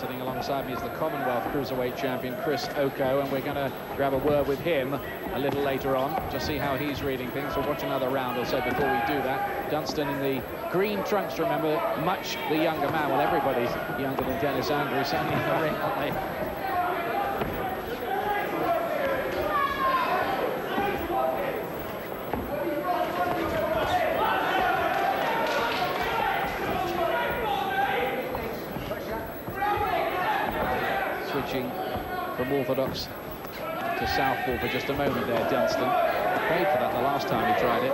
Sitting alongside me is the Commonwealth Cruiserweight champion, Chris Oko, and we're going to grab a word with him a little later on to see how he's reading things. We'll watch another round or so before we do that. Dunstan in the green trunks, remember, much the younger man. Well, everybody's younger than Dennis Andries, certainly in the ring, aren't they? Switching from orthodox to southpaw for just a moment there, Dunstan. Paid for that the last time he tried it.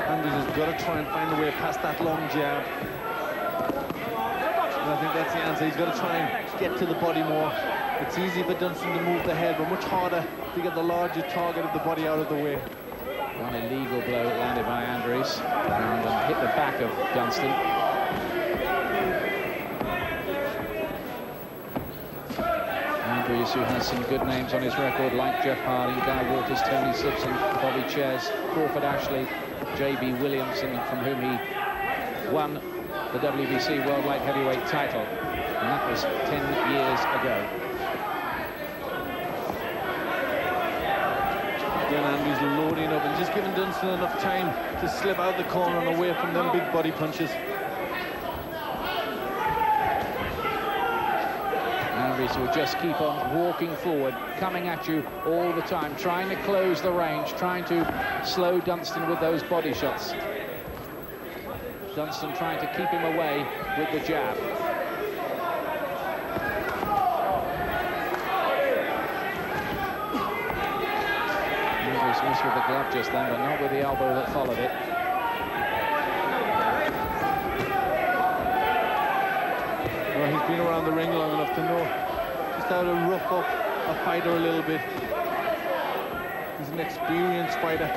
Andries has got to try and find a way past that long jab. And I think that's the answer. He's got to try and get to the body more. It's easy for Dunstan to move the head, but much harder to get the larger target of the body out of the way. One illegal blow landed by Andries and hit the back of Dunstan. Andries, who has some good names on his record, like Jeff Harding, Guy Walters, Tony Simpson, Bobby Chares, Crawford Ashley, J.B. Williamson, from whom he won the WBC World Light Heavyweight title, and that was 10 years ago. Again, Andries loading up and just giving Dunstan enough time to slip out the corner and away from them big body punches. Andries will just keep on walking forward, coming at you all the time, trying to close the range, trying to slow Dunstan with those body shots. Dunstan trying to keep him away with the jab. Andries missed with the glove just then, but not with the elbow that followed it. Well, he's been around the ring long enough to know just how to rough up a fighter a little bit. He's an experienced fighter.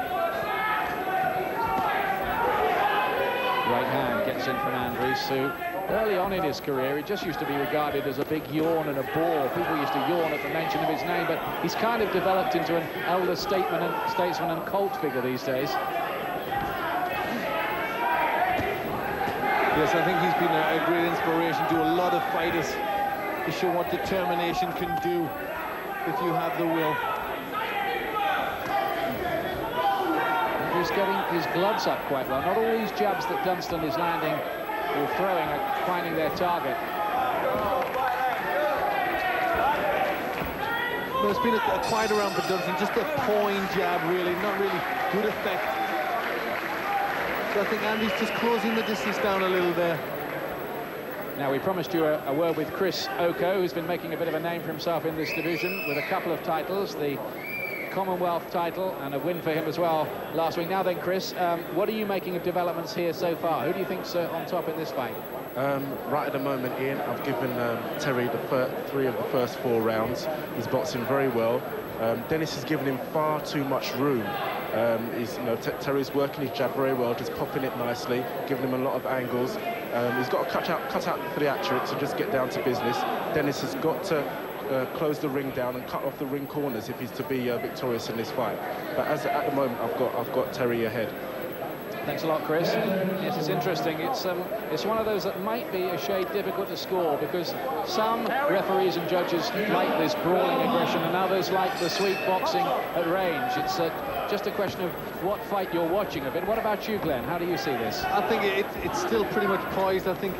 Right hand gets in from Andries, who early on in his career, he just used to be regarded as a big yawn and a bore. People used to yawn at the mention of his name, but he's kind of developed into an elder statesman and cult figure these days. Yes, I think he's been a great inspiration to a lot of fighters to show what determination can do if you have the will. He's getting his gloves up quite well. Not all these jabs that Dunstan is landing or throwing are finding their target. Well, it's been a quiet round for Dunstan, just a pawing jab, really, not really good effect. So I think Andries just closing the distance down a little there. Now, we promised you a word with Chris Oko, who's been making a bit of a name for himself in this division with a couple of titles, the Commonwealth title and a win for him as well last week. Now then, Chris, what are you making of developments here so far? Who do you think's on top in this fight? Right at the moment, Ian, I've given Terry the 3 of the first 4 rounds. He's boxing very well. Dennis has given him far too much room. Terry's working his jab very well, just popping it nicely, giving him a lot of angles. He's got to cut out for the theatrics and just get down to business. Dennis has got to close the ring down and cut off the ring corners if he's to be victorious in this fight. But at the moment, I've got Terry ahead. Thanks a lot, Chris. Yes, it's interesting. It's one of those that might be a shade difficult to score because some referees and judges like this brawling aggression and others like the sweet boxing at range. It's just a question of what fight you're watching a bit. What about you, Glenn? How do you see this? I think it's still pretty much poised. I think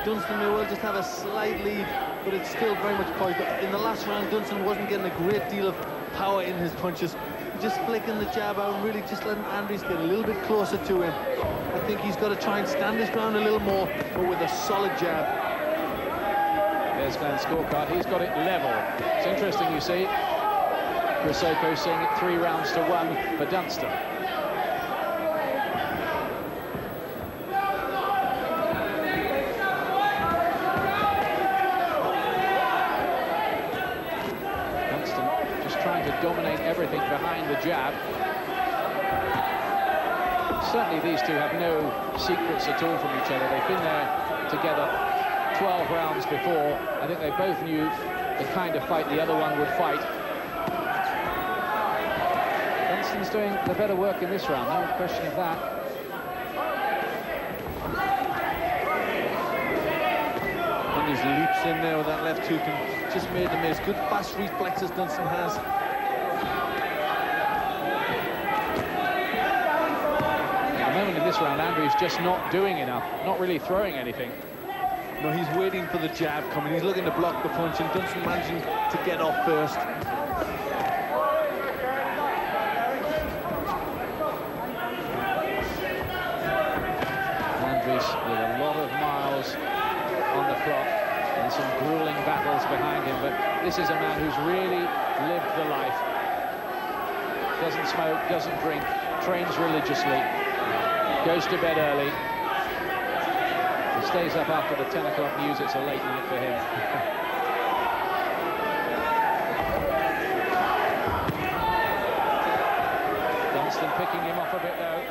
Dunstan may well just have a slight lead, but it's still very much poised. But in the last round, Dunstan wasn't getting a great deal of power in his punches. Just flicking the jab out and really just letting Andries get a little bit closer to him. I think he's got to try and stand his ground a little more, but with a solid jab. There's Glenn's scorecard. He's got it level. It's interesting, you see. Chris Oko seeing it 3 rounds to 1 for Dunstan. Dominate everything behind the jab. Certainly these two have no secrets at all from each other. They've been there together 12 rounds before. I think they both knew the kind of fight the other one would fight. Dunstan's doing the better work in this round, no question of that. Andries leaps in there with that left hook and just made the miss. Good fast reflexes Dunstan has. At the moment in this round, Andries just not doing enough, not really throwing anything. No, he's waiting for the jab coming. He's looking to block the punch, and Dunstan managing to get off first. Andries with a lot of miles on the clock and some grueling battles behind him, but this is a man who's really lived the life. Doesn't smoke, doesn't drink, trains religiously, goes to bed early. He stays up after the 10 o'clock news. It's a late night for him. Dunstan picking him off a bit though.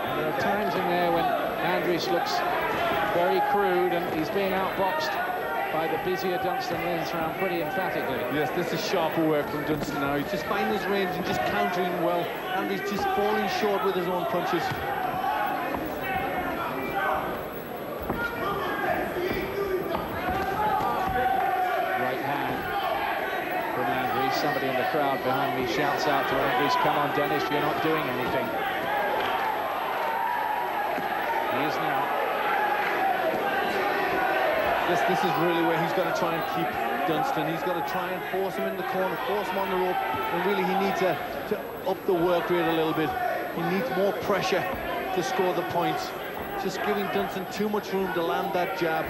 And there are times in there when Andries looks very crude and he's being outboxed by the busier Dunstan in this round pretty emphatically. Yes, this is sharper work from Dunstan now. He's just finding his range and just countering well. Andries just falling short with his own punches. Somebody in the crowd behind me shouts out to Andries, "Come on, Dennis, you're not doing anything." He is now. This is really where he's got to try and keep Dunstan. He's got to try and force him in the corner, force him on the rope, and really he needs to up the work rate a little bit. He needs more pressure to score the points. Just giving Dunstan too much room to land that jab.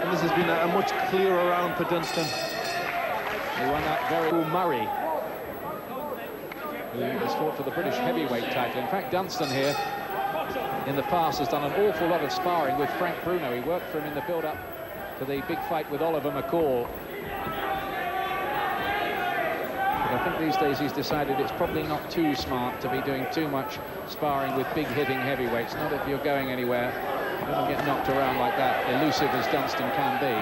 This has been a much clearer round for Dunstan. He won that very well. Murray, who has fought for the British heavyweight title. In fact, Dunstan here in the past has done an awful lot of sparring with Frank Bruno. He worked for him in the build-up to the big fight with Oliver McCall. But I think these days he's decided it's probably not too smart to be doing too much sparring with big hitting heavyweights, not if you're going anywhere. You don't get knocked around like that, elusive as Dunstan can be.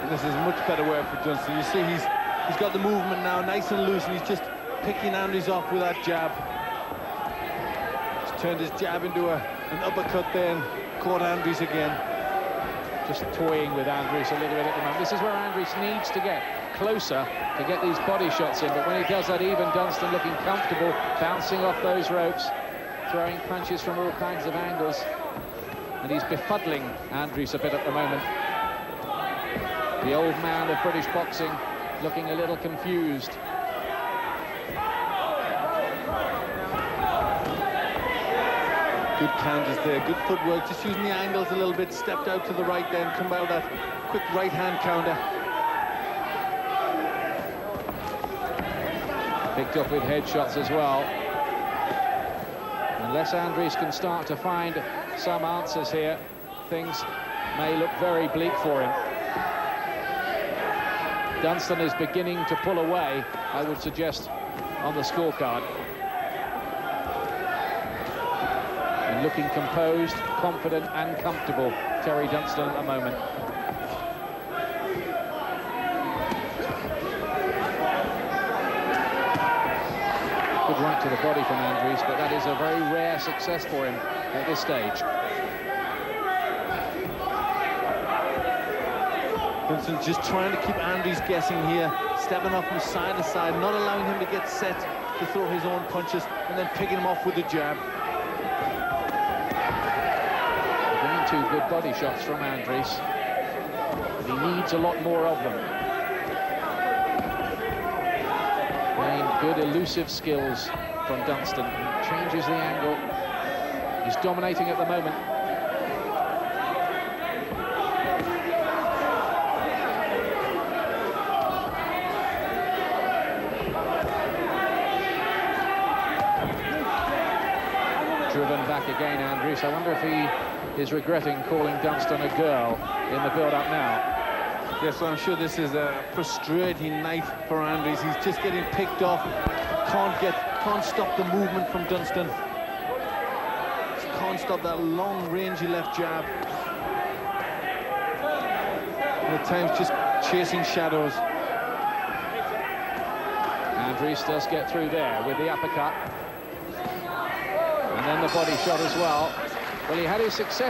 And this is much better work for Dunstan. You see he's got the movement now, nice and loose, and he's just picking Andries off with that jab. He's turned his jab into an uppercut there and caught Andries again. Just toying with Andries a little bit at the moment. This is where Andries needs to get closer to get these body shots in, but when he does that, even Dunstan looking comfortable, bouncing off those ropes, throwing punches from all kinds of angles. And he's befuddling Andries a bit at the moment. The old man of British boxing looking a little confused. Good counters there, good footwork, just using the angles a little bit, stepped out to the right then, come out that quick right-hand counter. Picked up with headshots as well. Unless Andries can start to find some answers here, things may look very bleak for him. Dunstan is beginning to pull away, I would suggest, on the scorecard. And looking composed, confident and comfortable, Terry Dunstan at the moment. Good right to the body from Andries, but that is a very rare success for him at this stage. Dunstan's just trying to keep Andries guessing here, stepping off from side to side, not allowing him to get set to throw his own punches, and then picking him off with the jab. Bringing two good body shots from Andries, but he needs a lot more of them. Good elusive skills from Dunstan. He changes the angle. He's dominating at the moment. Driven back again, Andries. I wonder if he is regretting calling Dunstan a girl in the build-up now. Yes, well, I'm sure this is a frustrating night for Andries. He's just getting picked off. Can't stop the movement from Dunstan. Just can't stop that long rangy left jab. And at times just chasing shadows. Andries does get through there with the uppercut. And then the body shot as well. Well, he had his success.